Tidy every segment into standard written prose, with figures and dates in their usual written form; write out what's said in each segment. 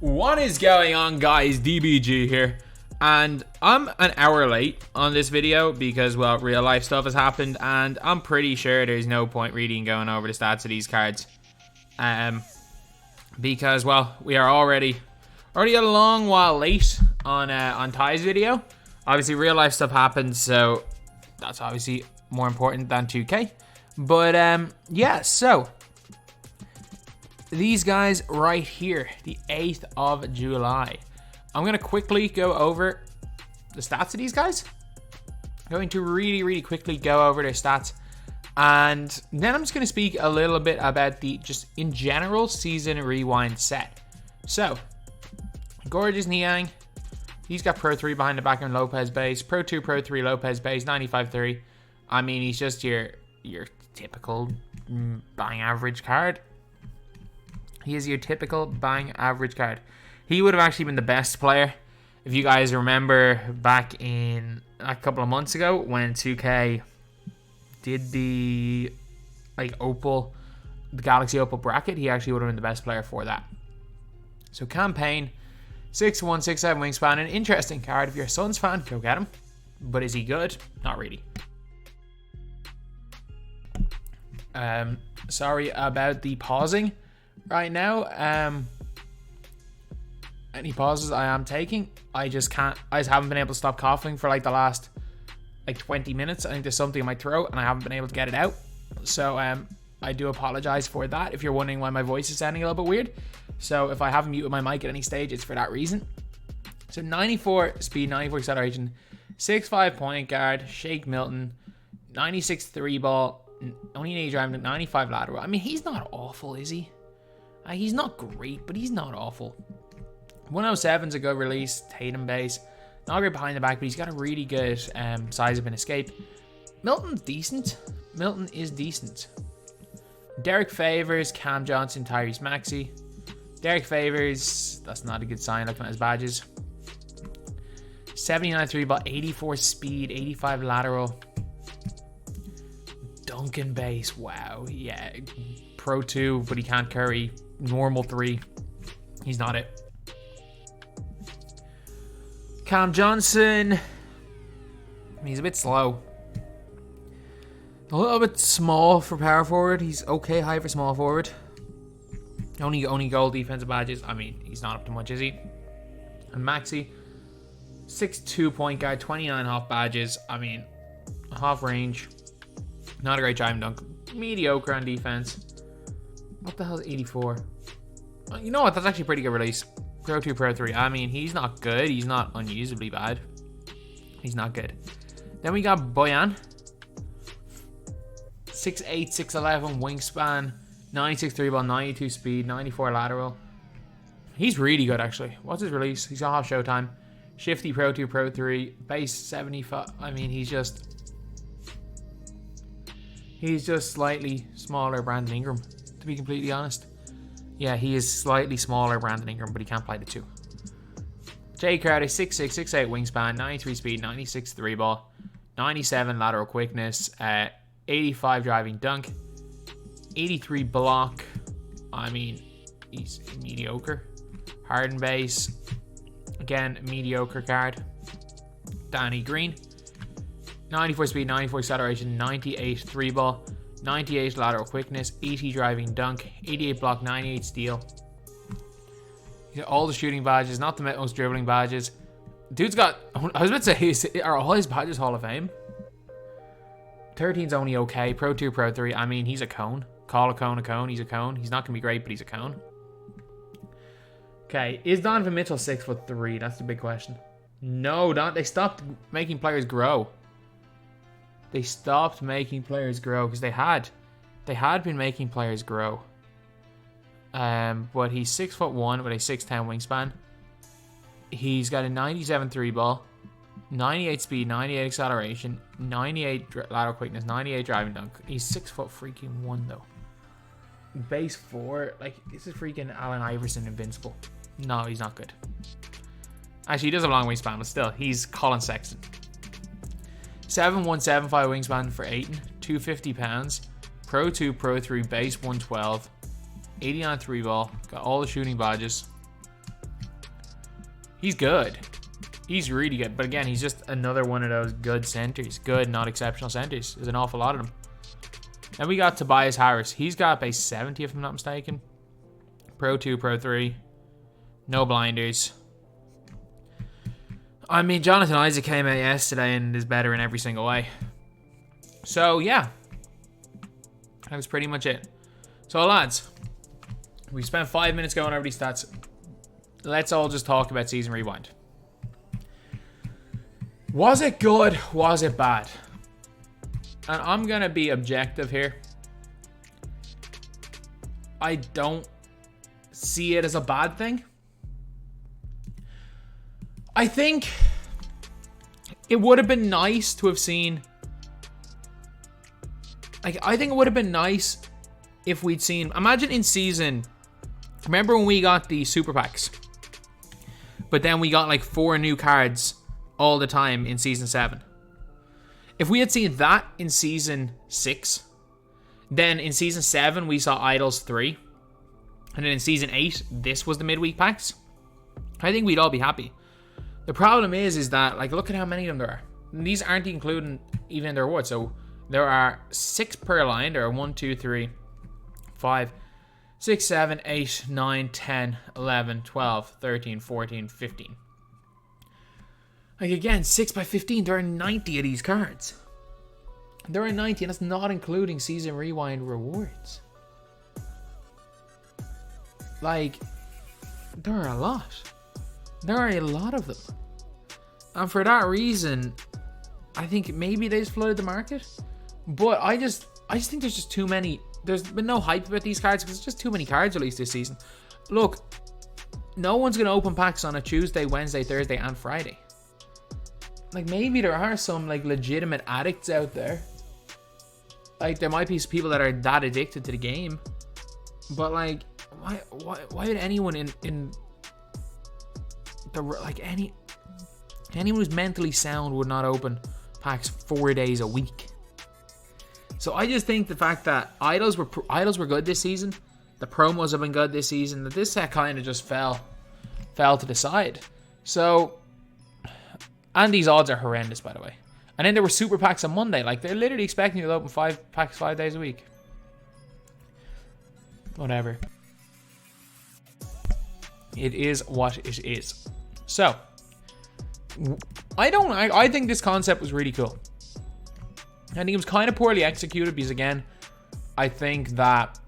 What is going on, guys? DBG here, and I'm an hour late on this video because, well, real life stuff has happened, and I'm pretty sure there's no point really in going over the stats of these cards, because, well, we are already a long while late on Ty's video. Obviously, real life stuff happens, so that's obviously more important than 2K. But yeah, so these guys right here, the 8th of July. I'm going to quickly go over the stats of these guys. I'm going to really quickly go over their stats. And then I'm just going to speak a little bit about the, just in general, season rewind set. So, gorgeous Niang. He's got Pro 3 behind the back and Lopez base. Pro 2, Pro 3, Lopez base, 95-3. I mean, he's just your typical bang average card. He is your typical bang average card. He would have actually been the best player. If you guys remember back in a couple of months ago when 2K did the opal, the Galaxy Opal bracket, he actually would have been the best player for that. So Payne, 6'1", 6'7" wingspan, an interesting card. If you're a Suns fan, go get him. But is he good? Not really. Sorry about the pausing right now. Any pauses I am taking, I just haven't been able to stop coughing for the last 20 minutes. I think there's something in my throat and I haven't been able to get it out. So I do apologize for that if you're wondering why my voice is sounding a little bit weird. So if I haven't muted my mic at any stage, it's for that reason. So 94 speed, 94 acceleration, 6'5" point guard, Shake Milton, 96 3 ball, only an age driving, 95 lateral. I mean, he's not awful, is he? He's not great, but he's not awful. 107's a good release. Tatum base. Not great behind the back, but he's got a really good size up and escape. Milton's decent. Milton is decent. Derrick favors Cam Johnson, Tyrese, Maxey. Derrick favors. That's not a good sign looking at his badges. 79 3 ball, 84 speed, 85 lateral. Duncan base. Wow. Yeah. Pro 2, but he can't carry. Normal 3. He's not it. Cam Johnson. He's a bit slow. A little bit small for power forward. He's okay high for small forward. Only gold defensive badges. I mean, he's not up to much, is he? And Maxey, 6'2" point guard, 29 half badges. I mean, half range. Not a great driving dunk. Mediocre on defense. What the hell is 84? You know what? That's actually a pretty good release. Pro 2, Pro 3. I mean, he's not good. He's not unusably bad. He's not good. Then we got Bojan. 6'8", 6'11", wingspan. 96 3 ball, 92 speed, 94 lateral. He's really good, actually. What's his release? He's got half showtime. Shifty, Pro 2, Pro 3. Base 75. I mean, he's just slightly smaller Brandon Ingram, to be completely honest. Yeah, he is slightly smaller Brandon Ingram, but he can't play the 2. Jay Crowder, 6'6", 6'8" wingspan, 93 speed, 96 3 ball, 97 lateral quickness, 85 driving dunk, 83 block. I mean, he's mediocre. Harden base, again, mediocre card. Danny Green, 94 speed, 94 acceleration, 98 3 ball, 98 lateral quickness, 80 driving dunk, 88 block, 98 steal. All the shooting badges, not the most dribbling badges. Dude's got, I was about to say, are all his badges Hall of Fame? 13's only okay. Pro 2, Pro 3. I mean, he's a cone. Call a cone a cone. He's a cone. He's not going to be great, but he's a cone. Okay, is Donovan Mitchell 6'3"? That's the big question. No, they stopped making players grow. They stopped making players grow because they had been making players grow. But he's 6'1" with a 6'10" wingspan. He's got a 97 3 ball, 98 speed, 98 acceleration, 98 lateral quickness, 98 driving dunk. He's 6'1" though. Base 4, this is freaking Allen Iverson invincible. No, he's not good. Actually, he does have a long wingspan, but still, he's Colin Sexton. 7'1", 7'5" wingspan for Ayton, 250 pounds. Pro 2, Pro 3, base 112. 89 3 ball. Got all the shooting badges. He's good. He's really good. But again, he's just another one of those good centers. Good, not exceptional centers. There's an awful lot of them. And we got Tobias Harris. He's got base 70, if I'm not mistaken. Pro 2, Pro 3. No blinders. I mean, Jonathan Isaac came out yesterday and is better in every single way. So, yeah. That was pretty much it. So, lads, we spent 5 minutes going over these stats. Let's all just talk about Season Rewind. Was it good? Was it bad? And I'm going to be objective here. I don't see it as a bad thing. I think it would have been nice to have seen... Like, I think it would have been nice if we'd seen... Imagine in season... Remember when we got the super packs? But then we got like 4 new cards all the time in season 7. If we had seen that in season 6, then in season 7 we saw Idols 3, and then in season 8 this was the midweek packs, I think we'd all be happy. The problem is that, like, look at how many of them there are. And these aren't including even in their awards. So there are 6 per line. There are 1, 2, 3, 5, 6, 7, 8, 9, 10, 11, 12, 13, 14, 15. Like, again, 6 by 15, there are 90 of these cards. There are 90, and that's not including Season Rewind rewards. Like, there are a lot. There are a lot of them. And for that reason, I think maybe they just flooded the market. But I just think there's just too many. There's been no hype about these cards because there's just too many cards released this season. Look, no one's going to open packs on a Tuesday, Wednesday, Thursday, and Friday. Like, maybe there are some, like, legitimate addicts out there. Like, there might be people that are that addicted to the game. But, like, why would anyone in the, like, anyone who's mentally sound would not open packs 4 days a week? So I just think the fact that idols were good this season, the promos have been good this season, that this set kind of just fell to the side. So, and these odds are horrendous, by the way. And then there were super packs on Monday. Like, they're literally expecting you to open 5 packs 5 days a week. Whatever. It is what it is. So, I think this concept was really cool. I think it was kind of poorly executed because, again, I think that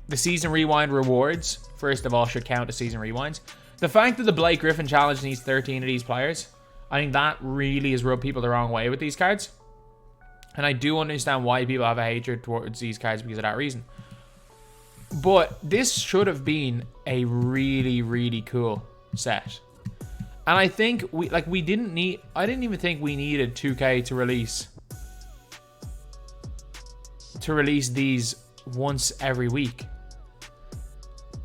the Season Rewind rewards, first of all, should count as Season Rewinds. The fact that the Blake Griffin Challenge needs 13 of these players, I think that really has rubbed people the wrong way with these cards. And I do understand why people have a hatred towards these cards because of that reason. But this should have been a really, really cool set. And I think I didn't even think we needed 2K to release these once every week.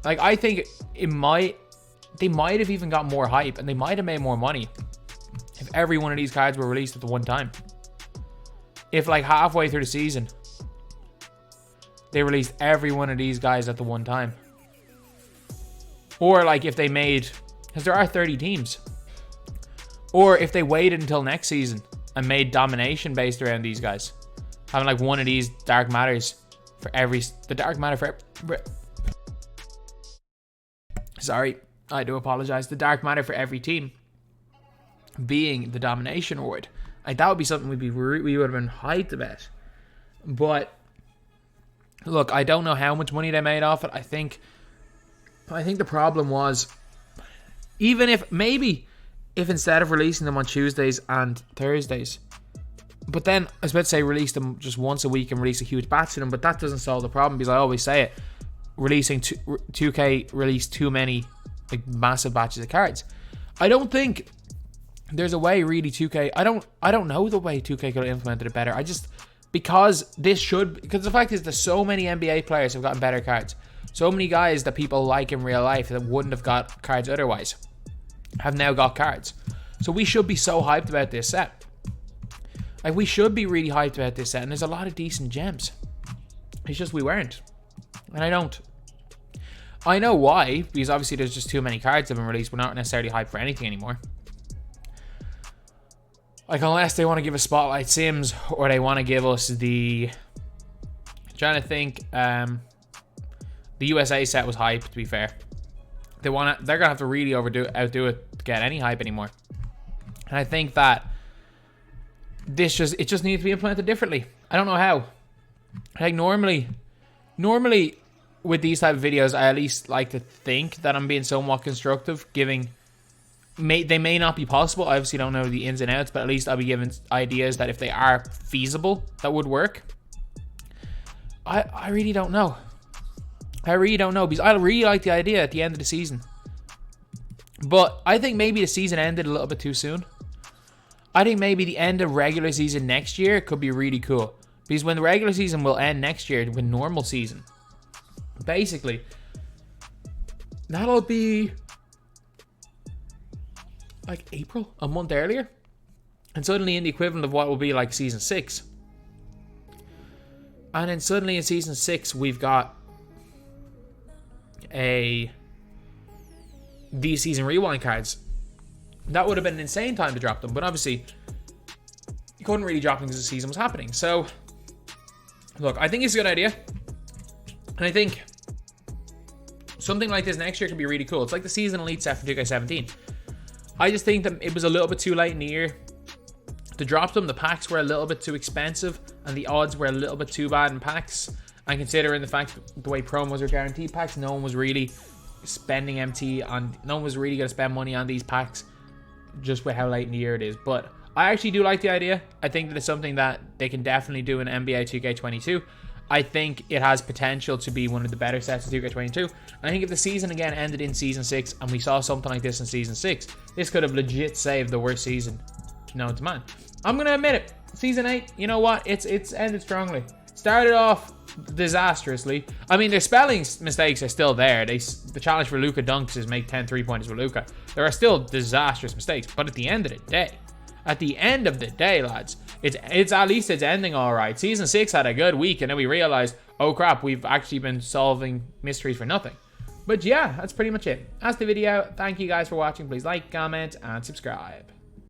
Like, I think they might have even got more hype and they might have made more money if every one of these cards were released at the one time. If, like, halfway through the season they released every one of these guys at the one time. Or, like, if they made, because there are 30 teams. Or if they waited until next season and made domination based around these guys. Having, like, one of these Dark Matters for every... The Dark Matter for... Sorry, I do apologize. The Dark Matter for every team being the domination award. Like, that would be something we would have been hyped about. But, look, I don't know how much money they made off it. I think the problem was, even if instead of releasing them on Tuesdays and Thursdays, but then I was about to say release them just once a week and release a huge batch of them, but that doesn't solve the problem because I always say it, releasing 2K released too many, like, massive batches of cards. I don't think there's a way really 2K, I don't know the way 2K could have implemented it better. Because the fact is that so many NBA players have gotten better cards. So many guys that people like in real life that wouldn't have got cards otherwise have now got cards. So we should be so hyped about this set. Like, we should be really hyped about this set, and there's a lot of decent gems. It's just we weren't. And I know why, because obviously there's just too many cards that have been released. We're not necessarily hyped for anything anymore. Like, unless they want to give us Spotlight Sims, or they want to give us the... I'm trying to think. The USA set was hype, to be fair. They're gonna have to really outdo it to get any hype anymore. And I think that it just needs to be implemented differently. I don't know how. Like normally with these type of videos, I at least like to think that I'm being somewhat constructive, giving. They may not be possible. I obviously don't know the ins and outs, but at least I'll be giving ideas that if they are feasible, that would work. I really don't know. I really don't know, because I really like the idea at the end of the season. But I think maybe the season ended a little bit too soon. I think maybe the end of regular season next year could be really cool. Because when the regular season will end next year with normal season, basically, that'll be like April, a month earlier. And suddenly in the equivalent of what will be like season 6. And then suddenly in season 6, we've got these season rewind cards. That would have been an insane time to drop them, but obviously you couldn't really drop them because the season was happening. So look, I think it's a good idea, and I think something like this next year could be really cool. It's like the season elite set for 2K17. I just think that it was a little bit too late in the year to drop them. The packs were a little bit too expensive, and the odds were a little bit too bad in packs. And considering the fact the way promos are guaranteed packs, no one was really spending MT on. No one was really going to spend money on these packs, just with how late in the year it is. But I actually do like the idea. I think that it's something that they can definitely do in NBA 2K22. I think it has potential to be one of the better sets of 2K22. And I think if the season again ended in season 6 and we saw something like this in season 6, this could have legit saved the worst season known to man. I'm gonna admit it. Season 8, you know what? It's ended strongly. Started off disastrously. I mean, their spelling mistakes are still there. The challenge for Luka dunks is make 10 3-pointers with Luka. There are still disastrous mistakes, but at the end of the day, lads, it's at least it's ending all right. Season 6 had a good week, and then we realized, oh crap, we've actually been solving mysteries for nothing. But yeah, that's pretty much it. That's the video. Thank you guys for watching. Please like, comment, and subscribe.